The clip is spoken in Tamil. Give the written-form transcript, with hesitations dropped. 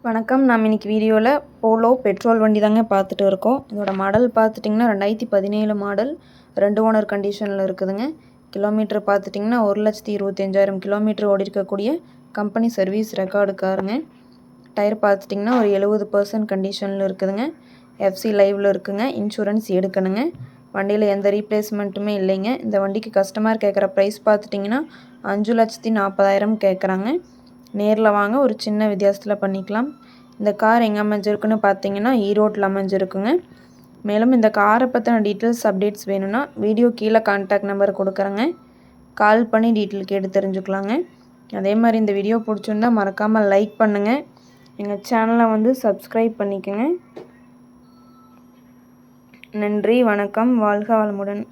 வணக்கம். நாம் இன்னைக்கு வீடியோவில் போலோ பெட்ரோல் வண்டி தாங்க பார்த்துட்டு இருக்கோம். இதோட மாடல் பார்த்துட்டிங்கன்னா 2017 மாடல் 2 ஓனர் கண்டிஷனில் இருக்குதுங்க. கிலோமீட்டர் பார்த்துட்டிங்கன்னா 1,25,000 கிலோமீட்டர் ஓடி இருக்கக்கூடிய கம்பெனி சர்வீஸ் ரெக்கார்டு காருங்க. டயர் பார்த்துட்டிங்கன்னா ஒரு 70% கண்டிஷனில் இருக்குதுங்க. எஃப்சி லைவில் இருக்குங்க. இன்சூரன்ஸ் எடுக்கணுங்க. வண்டியில் எந்த ரீப்ளேஸ்மெண்ட்டுமே இல்லைங்க. இந்த வண்டிக்கு கஸ்டமர் கேட்குற ப்ரைஸ் பார்த்துட்டிங்கன்னா 5,40,000 கேட்குறாங்க. நேரில் வாங்க, ஒரு சின்ன வித்தியாசத்தில் பண்ணிக்கலாம். இந்த கார் எங்கே அமைஞ்சிருக்குன்னு பார்த்தீங்கன்னா ஈரோட்டில் அமைஞ்சிருக்குங்க. மேலும் இந்த காரை பற்றின டீட்டெயில்ஸ் அப்டேட்ஸ் வேணும்னா வீடியோ கீழே கான்டாக்ட் நம்பர் கொடுக்குறேங்க. கால் பண்ணி டீட்டெயில் கேட்டு தெரிஞ்சுக்கலாங்க. அதே மாதிரி இந்த வீடியோ பிடிச்சிருந்தா மறக்காமல் லைக் பண்ணுங்கள். எங்கள் சேனலை சப்ஸ்கிரைப் பண்ணிக்கோங்க. நன்றி, வணக்கம், வாழ்க வளமுடன்.